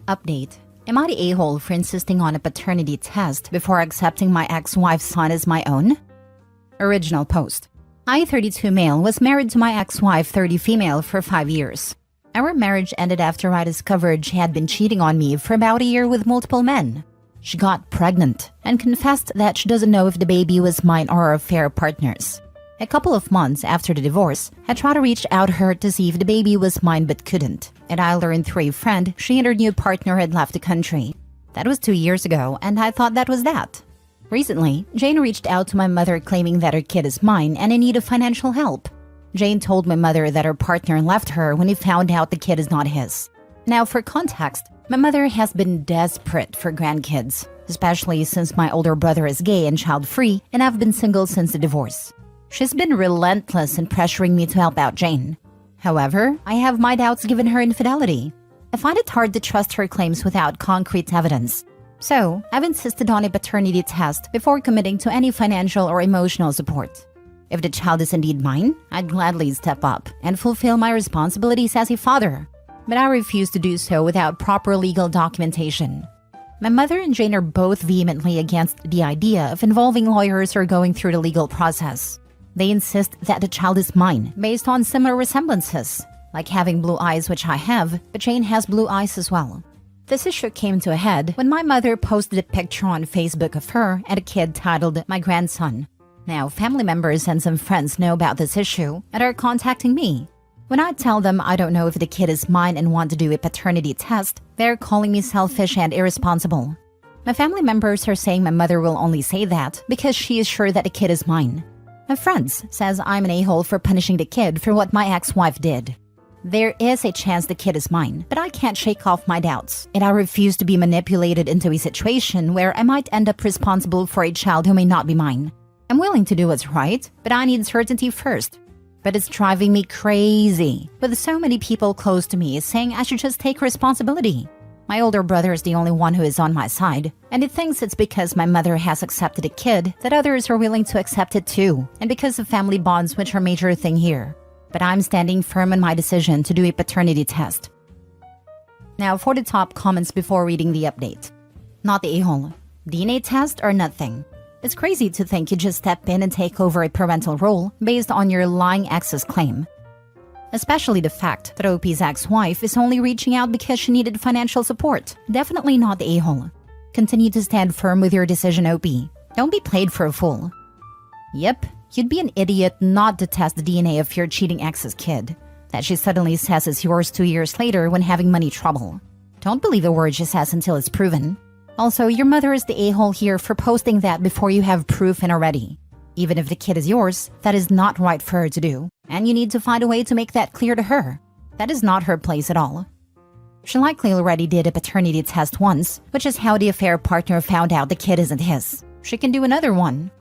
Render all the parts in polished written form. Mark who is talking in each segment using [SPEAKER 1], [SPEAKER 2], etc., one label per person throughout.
[SPEAKER 1] Update. Am I the a-hole for insisting on a paternity test before accepting my ex-wife's son as my own? Original post. I, 32 male, was married to my ex-wife, 30 female, for 5 years. Our marriage ended after I discovered she had been cheating on me for about a year with multiple men. She got pregnant and confessed that she doesn't know if the baby was mine or our affair partners. A couple of months after the divorce, I tried to reach out to her to see if the baby was mine but couldn't, and I learned through a friend she and her new partner had left the country. That was 2 years ago, and I thought that was that. Recently, Jane reached out to my mother claiming that her kid is mine and in need of financial help. Jane told my mother that her partner left her when he found out the kid is not his. Now, for context, my mother has been desperate for grandkids, especially since my older brother is gay and child-free, and I've been single since the divorce. She's been relentless in pressuring me to help out Jane. However, I have my doubts given her infidelity. I find it hard to trust her claims without concrete evidence. So, I've insisted on a paternity test before committing to any financial or emotional support. If the child is indeed mine, I'd gladly step up and fulfill my responsibilities as a father. But I refuse to do so without proper legal documentation. My mother and Jane are both vehemently against the idea of involving lawyers or going through the legal process. They insist that the child is mine based on similar resemblances, like having blue eyes, which I have, but Jane has blue eyes as well. This issue came to a head when my mother posted a picture on Facebook of her and a kid titled "My Grandson." Now, family members and some friends know about this issue and are contacting me. When I tell them I don't know if the kid is mine and want to do a paternity test, they're calling me selfish and irresponsible. My family members are saying my mother will only say that because she is sure that the kid is mine. My friends says I'm an a-hole for punishing the kid for what my ex-wife did. There is a chance the kid is mine, but I can't shake off my doubts, and I refuse to be manipulated into a situation where I might end up responsible for a child who may not be mine. I'm willing to do what's right, but I need certainty first. But it's driving me crazy, with so many people close to me saying I should just take responsibility. My older brother is the only one who is on my side, and he thinks it's because my mother has accepted a kid that others are willing to accept it too, and because of family bonds, which are a major thing here. But I'm standing firm in my decision to do a paternity test. Now for the top comments before reading the update. Not the a-hole. DNA test or nothing. It's crazy to think you just step in and take over a parental role based on your lying ex's claim. Especially the fact that OP's ex-wife is only reaching out because she needed financial support. Definitely not the a-hole. Continue to stand firm with your decision, OP. Don't be played for a fool. Yep, you'd be an idiot not to test the DNA of your cheating ex's kid that she suddenly says is yours 2 years later when having money trouble. Don't believe a word she says until it's proven. Also, your mother is the a-hole here for posting that before you have proof and are ready. Even if the kid is yours, that is not right for her to do, and you need to find a way to make that clear to her. That is not her place at all. She likely already did a paternity test once, which is how the affair partner found out the kid isn't his. She can do another one.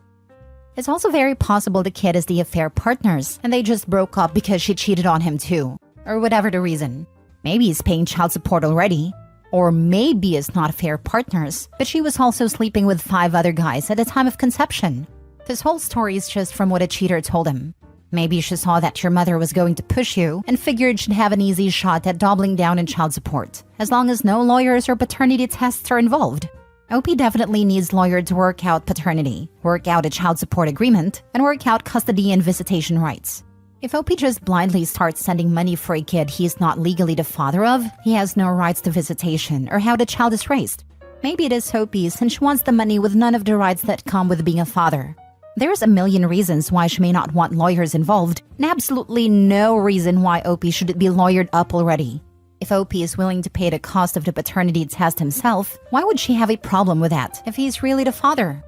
[SPEAKER 1] It's also very possible the kid is the affair partner's, and they just broke up because she cheated on him too, or whatever the reason. Maybe he's paying child support already. Or maybe it's not affair partners, but she was also sleeping with 5 other guys at the time of conception. This whole story is just from what a cheater told him. Maybe she saw that your mother was going to push you and figured she'd have an easy shot at doubling down in child support, as long as no lawyers or paternity tests are involved. OP definitely needs lawyers to work out paternity, work out a child support agreement, and work out custody and visitation rights. If OP just blindly starts sending money for a kid he is not legally the father of, he has no rights to visitation or how the child is raised. Maybe it is OP since she wants the money with none of the rights that come with being a father. There's a million reasons why she may not want lawyers involved, and absolutely no reason why OP should be lawyered up already. If OP is willing to pay the cost of the paternity test himself, why would she have a problem with that if he's really the father?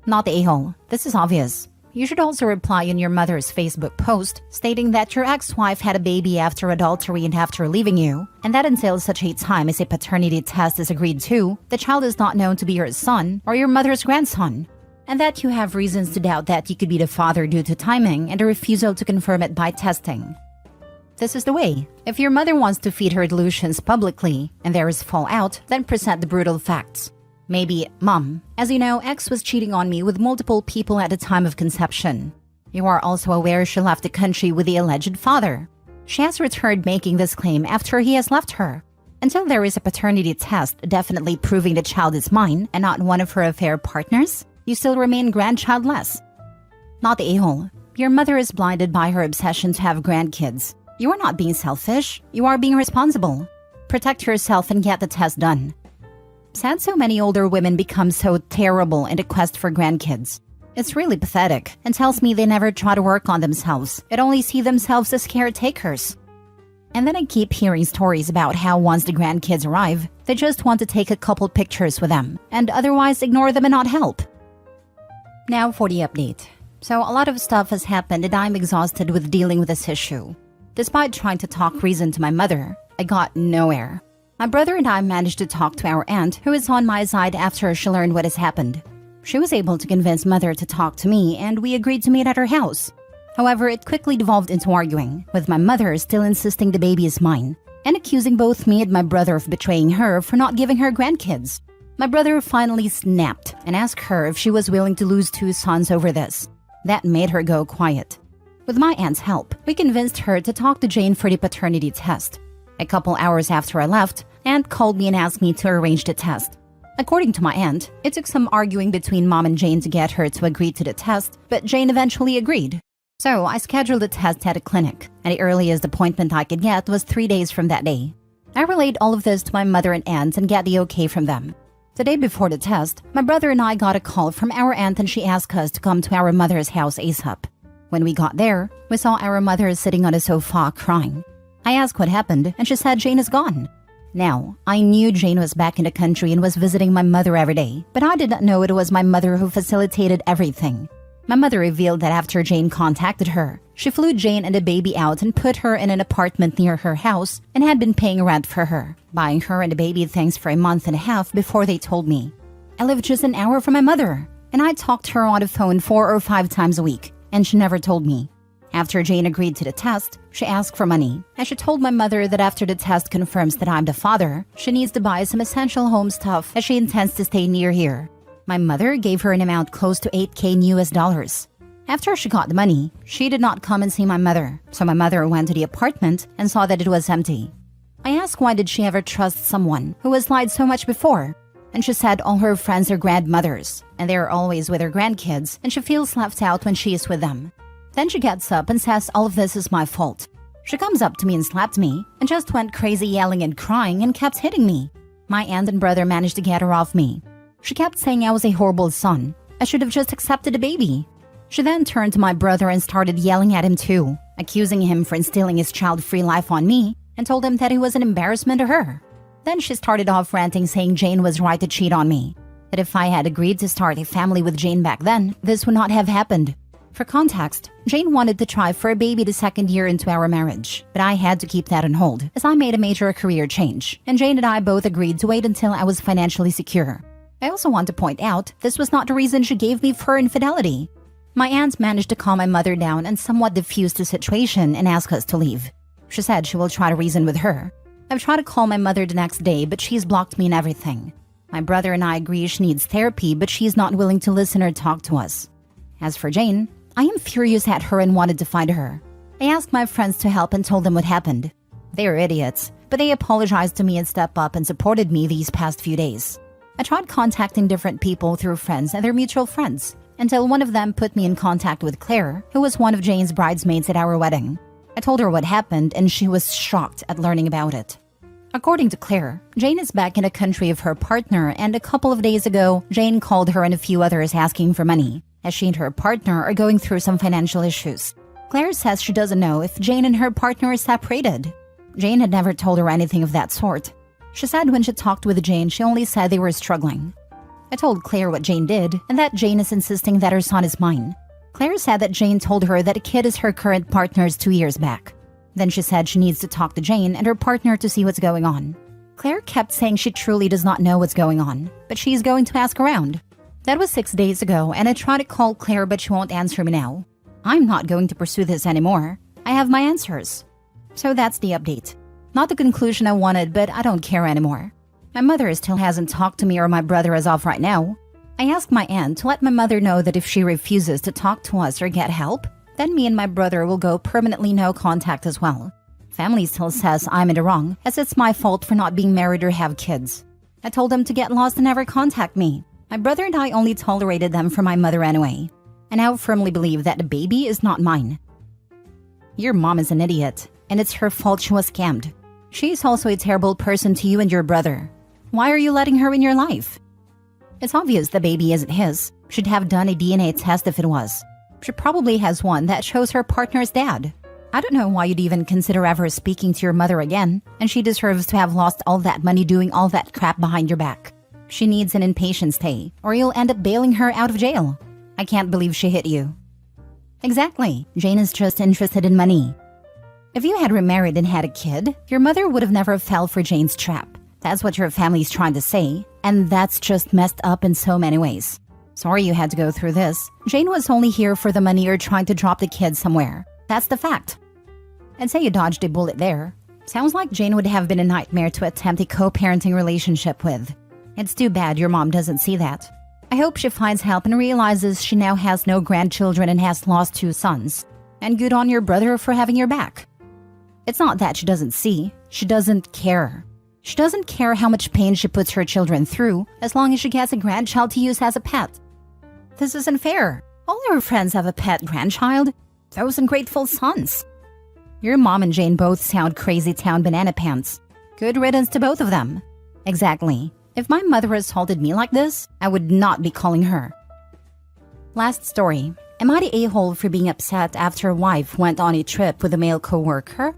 [SPEAKER 1] Not the a-hole. This is obvious. You should also reply in your mother's Facebook post stating that your ex-wife had a baby after adultery and after leaving you, and that until such a time as a paternity test is agreed to, the child is not known to be your son or your mother's grandson, and that you have reasons to doubt that you could be the father due to timing and a refusal to confirm it by testing. This is the way. If your mother wants to feed her delusions publicly and there is fallout, then present the brutal facts. Maybe, Mom, as you know, X was cheating on me with multiple people at the time of conception. You are also aware she left the country with the alleged father. She has returned making this claim after he has left her. Until there is a paternity test definitely proving the child is mine and not one of her affair partners, you still remain grandchildless. Not the a-hole. Your mother is blinded by her obsession to have grandkids. You are not being selfish. You are being responsible. Protect yourself and get the test done. Sad so many older women become so terrible in the quest for grandkids. It's really pathetic and tells me they never try to work on themselves. They only see themselves as caretakers. And then I keep hearing stories about how once the grandkids arrive, they just want to take a couple pictures with them and otherwise ignore them and not help. Now for the update. So a lot of stuff has happened and I'm exhausted with dealing with this issue. Despite trying to talk reason to my mother, I got nowhere. My brother and I managed to talk to our aunt, who is on my side after she learned what has happened. She was able to convince mother to talk to me and we agreed to meet at her house. However, it quickly devolved into arguing, with my mother still insisting the baby is mine and accusing both me and my brother of betraying her for not giving her grandkids. My brother finally snapped and asked her if she was willing to lose 2 sons over this. That made her go quiet. With my aunt's help, we convinced her to talk to Jane for the paternity test. A couple hours after I left, Aunt called me and asked me to arrange the test. According to my aunt, it took some arguing between Mom and Jane to get her to agree to the test, but Jane eventually agreed. So I scheduled the test at a clinic, and the earliest appointment I could get was 3 days from that day. I relayed all of this to my mother and aunt and got the okay from them. The day before the test, my brother and I got a call from our aunt and she asked us to come to our mother's house ASAP. When we got there, we saw our mother sitting on a sofa crying. I asked what happened and she said Jane is gone. Now, I knew Jane was back in the country and was visiting my mother every day, but I did not know it was my mother who facilitated everything. My mother revealed that after Jane contacted her, she flew Jane and the baby out and put her in an apartment near her house and had been paying rent for her, buying her and the baby things for a month and a half before they told me. I lived just an hour from my mother, and I talked to her on the phone 4 or 5 times a week, and she never told me. After Jane agreed to the test, she asked for money, and she told my mother that after the test confirms that I'm the father, she needs to buy some essential home stuff as she intends to stay near here. My mother gave her an amount close to $8,000 US. After she got the money, she did not come and see my mother, so my mother went to the apartment and saw that it was empty. I asked why did she ever trust someone who has lied so much before, and she said all her friends are grandmothers, and they are always with her grandkids, and she feels left out when she is with them. Then she gets up and says all of this is my fault. She comes up to me and slapped me, and just went crazy yelling and crying and kept hitting me. My aunt and brother managed to get her off me. She kept saying I was a horrible son. I should have just accepted the baby. She then turned to my brother and started yelling at him too, accusing him for instilling his child-free life on me, and told him that he was an embarrassment to her. Then she started off ranting saying Jane was right to cheat on me, that if I had agreed to start a family with Jane back then, this would not have happened. For context, Jane wanted to try for a baby the 2nd year into our marriage, but I had to keep that on hold as I made a major career change, and Jane and I both agreed to wait until I was financially secure. I also want to point out this was not the reason she gave me for her infidelity. My aunt managed to calm my mother down and somewhat diffuse the situation and ask us to leave. She said she will try to reason with her. I've tried to call my mother the next day, but she's blocked me and everything. My brother and I agree she needs therapy, but she's not willing to listen or talk to us. As for Jane, I am furious at her and wanted to find her. I asked my friends to help and told them what happened. They are idiots, but they apologized to me and stepped up and supported me these past few days. I tried contacting different people through friends and their mutual friends, until one of them put me in contact with Claire, who was one of Jane's bridesmaids at our wedding. I told her what happened and she was shocked at learning about it. According to Claire, Jane is back in the country of her partner, and a couple of days ago, Jane called her and a few others asking for money, as she and her partner are going through some financial issues. Claire says she doesn't know if Jane and her partner are separated. Jane had never told her anything of that sort. She said when she talked with Jane, she only said they were struggling. I told Claire what Jane did, and that Jane is insisting that her son is mine. Claire said that Jane told her that a kid is her current partner's 2 years back. Then she said she needs to talk to Jane and her partner to see what's going on. Claire kept saying she truly does not know what's going on, but she's going to ask around. That was 6 days ago, and I tried to call Claire, but she won't answer me now. I'm not going to pursue this anymore. I have my answers. So that's the update. Not the conclusion I wanted, but I don't care anymore. My mother still hasn't talked to me or my brother as of right now. I asked my aunt to let my mother know that if she refuses to talk to us or get help, then me and my brother will go permanently no contact as well. Family still says I'm in the wrong, as it's my fault for not being married or have kids. I told them to get lost and never contact me. My brother and I only tolerated them for my mother anyway. I now firmly believe that the baby is not mine. Your mom is an idiot, and it's her fault she was scammed. She's also a terrible person to you and your brother. Why are you letting her in your life? It's obvious the baby isn't his. Should have done a DNA test if it was. She probably has one that shows her partner's dad. I don't know why you'd even consider ever speaking to your mother again, and she deserves to have lost all that money doing all that crap behind your back. She needs an inpatient stay, or you'll end up bailing her out of jail. I can't believe she hit you. Exactly. Jane is just interested in money. If you had remarried and had a kid, your mother would have never fell for Jane's trap. That's what your family's trying to say, and that's just messed up in so many ways. Sorry you had to go through this. Jane was only here for the money or trying to drop the kid somewhere. That's the fact. I'd say you dodged a bullet there. Sounds like Jane would have been a nightmare to attempt a co-parenting relationship with. It's too bad your mom doesn't see that. I hope she finds help and realizes she now has no grandchildren and has lost 2 sons. And good on your brother for having your back. It's not that she doesn't see, she doesn't care. She doesn't care how much pain she puts her children through as long as she gets a grandchild to use as a pet. This isn't fair. All her friends have a pet grandchild. Those ungrateful sons. Your mom and Jane both sound crazy town banana pants. Good riddance to both of them. Exactly. If my mother assaulted me like this, I would not be calling her. Last story. Am I the a-hole for being upset after a wife went on a trip with a male co-worker?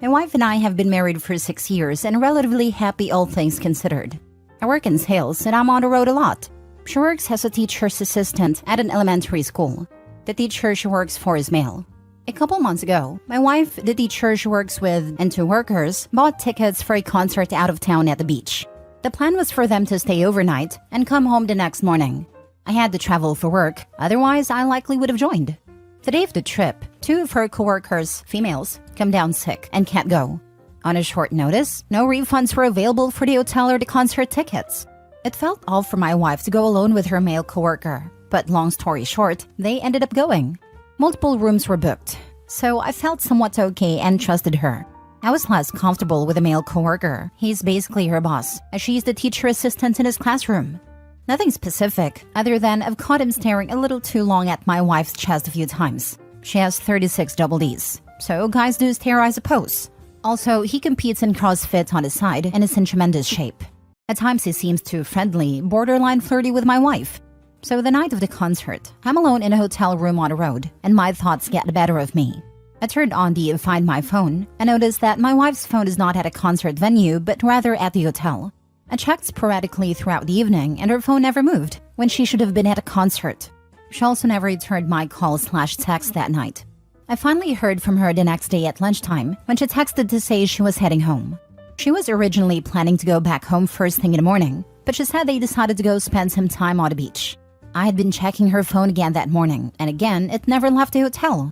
[SPEAKER 1] My wife and I have been married for 6 years and relatively happy all things considered. I work in sales and I'm on the road a lot. She works as a teacher's assistant at an elementary school. The teacher she works for is male. A couple months ago, my wife, the teacher she works with, and 2 workers bought tickets for a concert out of town at the beach. The plan was for them to stay overnight and come home the next morning. I had to travel for work, otherwise I likely would have joined. The day of the trip, 2 of her co-workers, females, come down sick and can't go. On a short notice, no refunds were available for the hotel or the concert tickets. It felt odd for my wife to go alone with her male co-worker, but long story short, they ended up going. Multiple rooms were booked, so I felt somewhat okay and trusted her. I was less comfortable with a male co-worker. He's basically her boss, as she's the teacher assistant in his classroom. Nothing specific, other than I've caught him staring a little too long at my wife's chest a few times. She has 36 double Ds, so guys do stare, I suppose. Also, he competes in CrossFit on his side and is in tremendous shape. At times he seems too friendly, borderline flirty with my wife. So the night of the concert, I'm alone in a hotel room on the road, and my thoughts get the better of me. I turned on the Find My Phone and noticed that my wife's phone is not at a concert venue, but rather at the hotel. I checked sporadically throughout the evening, and her phone never moved, when she should have been at a concert. She also never returned my call/text that night. I finally heard from her the next day at lunchtime, when she texted to say she was heading home. She was originally planning to go back home first thing in the morning, but she said they decided to go spend some time on the beach. I had been checking her phone again that morning, and again, it never left the hotel.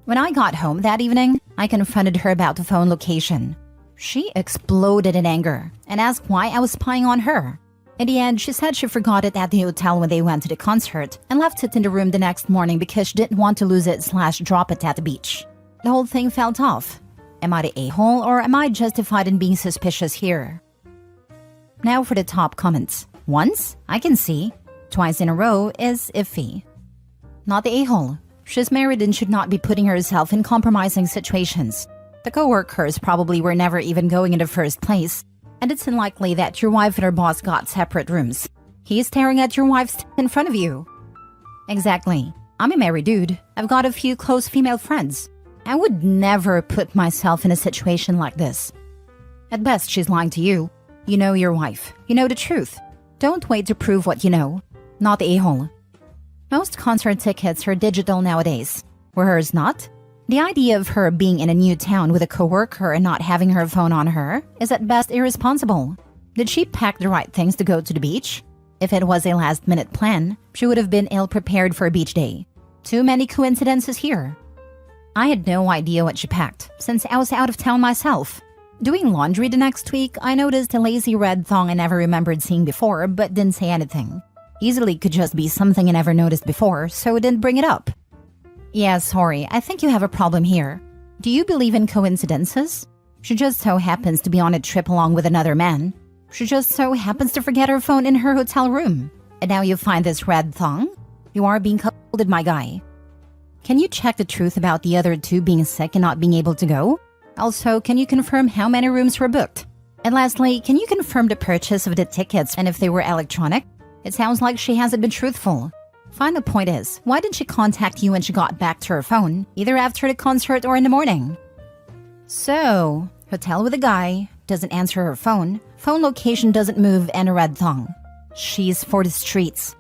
[SPEAKER 1] When I got home that evening, I confronted her about the phone location. She exploded in anger and asked why I was spying on her. In the end, she said she forgot it at the hotel when they went to the concert and left it in the room the next morning because she didn't want to lose it/drop it at the beach. The whole thing felt off. Am I the a-hole or am I justified in being suspicious here? Now for the top comments. Once, I can see. Twice in a row is iffy. Not the a-hole. She's married and should not be putting herself in compromising situations. The co-workers probably were never even going in the first place, and it's unlikely that your wife and her boss got separate rooms. He's staring at your wife's in front of you. Exactly. I'm a married dude. I've got a few close female friends. I would never put myself in a situation like this. At best, she's lying to you. You know your wife. You know the truth. Don't wait to prove what you know. Not the a-hole. Most concert tickets are digital nowadays. Were hers not? The idea of her being in a new town with a co-worker and not having her phone on her is at best irresponsible. Did she pack the right things to go to the beach? If it was a last-minute plan, she would have been ill-prepared for a beach day. Too many coincidences here. I had no idea what she packed, since I was out of town myself. Doing laundry the next week, I noticed a lazy red thong I never remembered seeing before, but didn't say anything. Easily could just be something I never noticed before, so I didn't bring it up. Yeah, sorry, I think you have a problem here. Do you believe in coincidences? She just so happens to be on a trip along with another man. She just so happens to forget her phone in her hotel room. And now you find this red thong? You are being cold, my guy. Can you check the truth about the other two being sick and not being able to go? Also, can you confirm how many rooms were booked? And lastly, can you confirm the purchase of the tickets and if they were electronic? It sounds like she hasn't been truthful. Final point is, why didn't she contact you when she got back to her phone, either after the concert or in the morning? So, hotel with a guy, doesn't answer her phone location doesn't move, and a red thong. She's for the streets.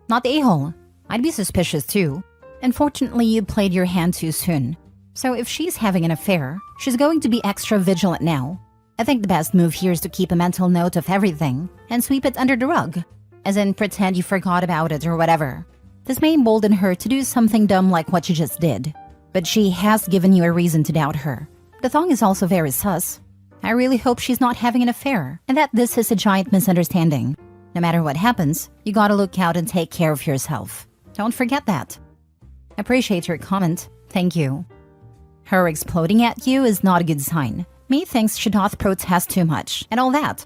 [SPEAKER 1] Not the a-hole. I'd be suspicious too. Unfortunately, you played your hand too soon. So if she's having an affair, she's going to be extra vigilant now. I think the best move here is to keep a mental note of everything and sweep it under the rug. As in, pretend you forgot about it or whatever. This may embolden her to do something dumb like what you just did. But she has given you a reason to doubt her. The thong is also very sus. I really hope she's not having an affair and that this is a giant misunderstanding. No matter what happens, you gotta look out and take care of yourself. Don't forget that. Appreciate your comment. Thank you. Her exploding at you is not a good sign. Methinks she doth protest too much and all that.